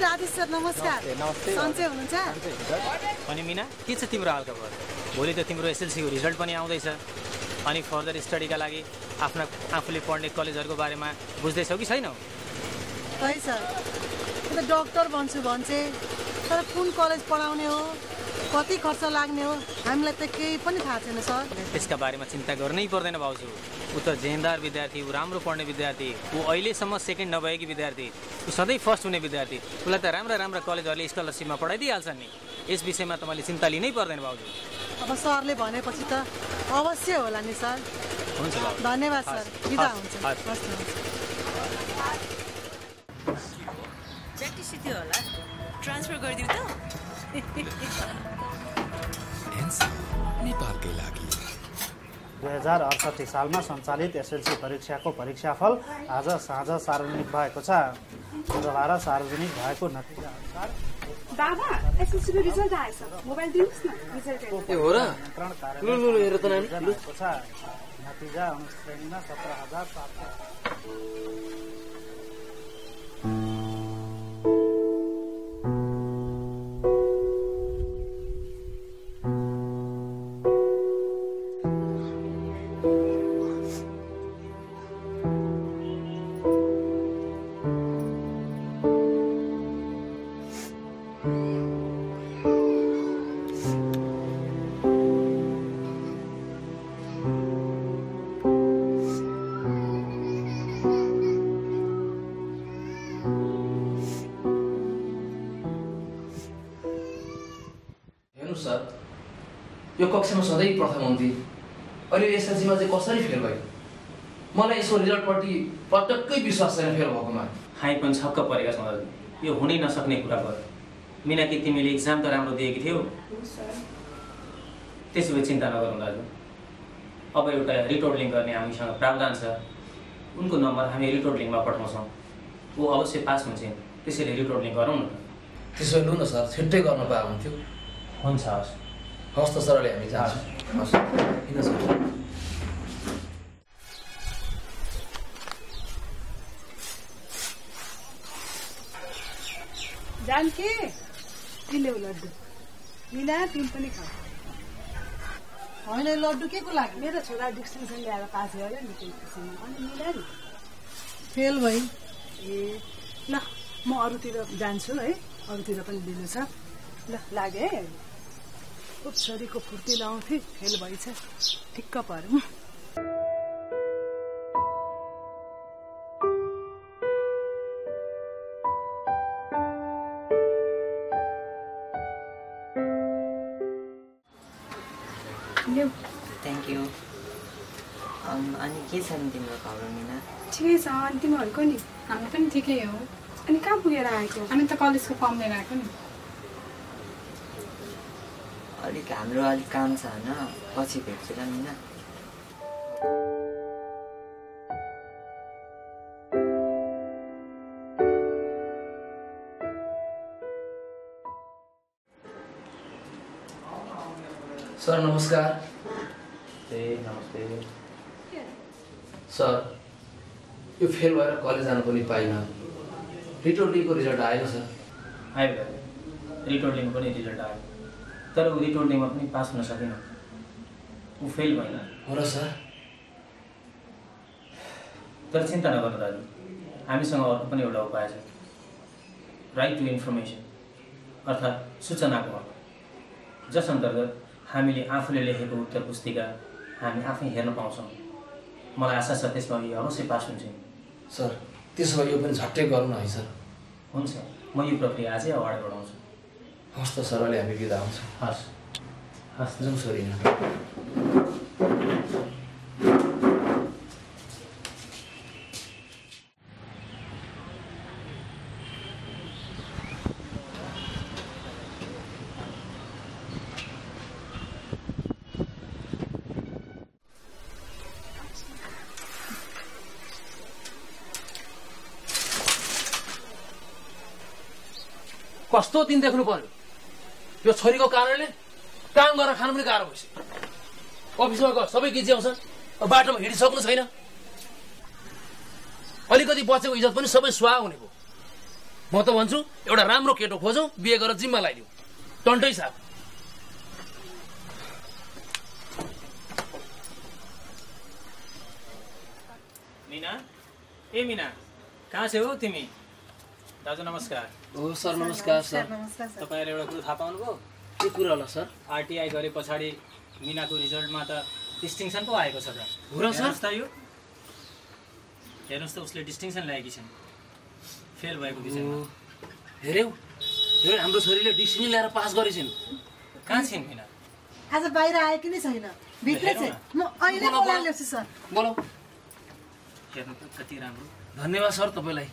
Rajesh sir नमस्कार। सन्चै हुनुहुन्छ? अनि मिना के छ तिम्रो हालखबर? भोलि त तिम्रो एसएलसी को रिजल्ट पनि आउँदैछ। अनि फर्दर स्टडीका लागि आफूले पढ्ने कलेजहरुको बारेमा बुझ्दैछौ कि छैनौ? खै सर, म त डाक्टर बन्छु भन्छे, तर कुन कलेज पढाउने हो, कति खर्च लाग्ने हो, हामीलाई त केही पनि थाहा छैन सर। त्यसका बारेमा चिन्ता गर्नै पर्दैन भाउजू। उ त जेनदार विद्यार्थी, उ राम्रो पढ्ने विद्यार्थी, उ अहिलेसम्म सेकेन्ड नभएकी विद्यार्थी, उ सधैँ फर्स्ट हुने विद्यार्थी। उसलाई त राम्रा कलेजहरूले स्कलरसिपमा पढाइदिइहाल्छन् नि। यस विषयमा तपाईँले चिन्ता लिनै पर्दैन भाउजू। अब सरले भनेपछि त अवश्य होला नि सर। हुन्छ भाउजू, धन्यवाद सर। बिदा हुन्छ। प्र्याक्टिस थियो होला, ट्रान्सफर गरिदिउ त। नेपालकै लागि 2068 सालमा सञ्चालित एसएलसी परीक्षाको परीक्षाफल आज साँझ सार्वजनिक भएको छ। बुधबार सार्वजनिक भएको नतिजा अनुसार बाबा एसएलसी को रिजल्ट आएछ, मोबाइल दिनुस् न। रिजल्ट हो र? लु हेर त नानी। नतिजा अनुश्रेणीमा 17,700। यो कक्षामा सधैँ प्रथम हुन्थे, अहिले एसएलसीमा चाहिँ कसरी फेल भयो? मलाई यसको रिजल्टप्रति पटक्कै विश्वास छैन फेल भएकोमा। हामी पनि छक्क परेका छौँ दाजु। यो हुनै नसक्ने कुरा भयो। मिना कि तिमीले एक्जाम त राम्रो दिएकी थियौ? त्यसो भए चिन्ता नगरौँ दाजु। अब एउटा रिटोड लिङ्क गर्ने हामीसँग प्रावधान छ। उनको नम्बर हामी रिटोड लिङ्कमा पठाउँछौँ। ऊ अवश्य पास हुन्छ। त्यसैले रिटोड लिङ्क गरौँ न। त्यसो भए लु न सर, छिट्टै गर्न पाए हुन्थ्यो। हुन्छ, हस्। हस् त सरले हामी जान्छौँ। हस् किन सर? जानकी किलो लड्डु मिना तिमी पनि खा। होइन लड्डु के को लागि? मेरो छोरा डिस्टिङसन ल्याएर पास गर्यो नि त्यसैमा। अनि मिला नि फेल भई। ए ल म अरूतिर जान्छु है, अरूतिर पनि दिनु छ। ल लागे है। छोरीको फुर्ती लाउँथे, फेल भएछ, ठिक्क पर्यो। Thank you. अनि के छ नि तिम्रो खबर मिना? ठिकै छ। अनि तिमीहरूको नि? हामी पनि ठिकै हो। अनि कहाँ पुगेर आएको? हामी त कलेजको फर्म लिएर आएको नि। हाम्रो अलिक काम छ होइन, पछि भेट्छु ल मिना। सर नमस्कार। नमस्ते सर, यो फेल भएर कलेज जानु पनि पाइनँ। रिटोड लिङ्कको रिजल्ट आयो सर? आयो दाजु, रिटोड लिङ्क पनि रिजल्ट आयो। तर ऊ रिटोड लिङ्कमा पनि पास हुन सकेन। ऊ फेल भएन। हो र सर? तर चिन्ता नगर्नु दाजु, हामीसँग अर्को पनि एउटा उपाय छ। राइट टु इन्फर्मेसन अर्थात् सूचनाको हक, जस अन्तर्गत हामीले आफूले लेखेको उत्तर पुस्तिका हामी आफै हेर्न पाउँछौँ। मलाई आशा छ त्यसमा यो अवश्य पास हुन्छ। सर त्यसो भए यो पनि झट्टै गरौँ न है सर? हुन्छ, म यो प्रक्रिया आजै अगाडि बढाउँछु। हस् त सरले हामी बिदा हुन्छौँ। हस् हस्, जाउँ छोरी। कस्तो दिन देख्नु पर्यो? यो छोरीको कारणले काम गरेर खानु पनि गाह्रो भइसक्यो। अफिसमा गयो सबै गिज्याउँछन्, बाटोमा हिँडिसक्नु छैन। अलिकति बचेको इज्जत पनि सबै सुहा हुने भयो। म त भन्छु एउटा राम्रो केटो खोजौँ, बिहे गरेर जिम्मा लगाइदिउँ। टन्टै साहब। मिना, ए मिना, कहाँ छौ हो तिमी? दाजु नमस्कार। हो सर, नमस्कार सर। तपाईँले एउटा कुरो थाहा पाउनुभयो? के कुरा होला सर? आरटीआई गरे पछाडि मिनाको रिजल्टमा त डिस्टिङसन पो आएको छ त। हो र सर? हेर्नुहोस् त उसले डिस्टिङसन ल्याएकी छिन्, फेल भएको विषयमा। हेऱ्यौ हाम्रो छोरीले डिस्टिङ ल्याएर पास गरेछिन्। कहाँ छिन् मिना? आज बाहिर आयो कि नै छैन? भित्रै छ। म अहिले बोलाएर ल्याउँछु सर। बोलाऊ। हेर्नु त कति राम्रो। धन्यवाद सर तपाईँलाई।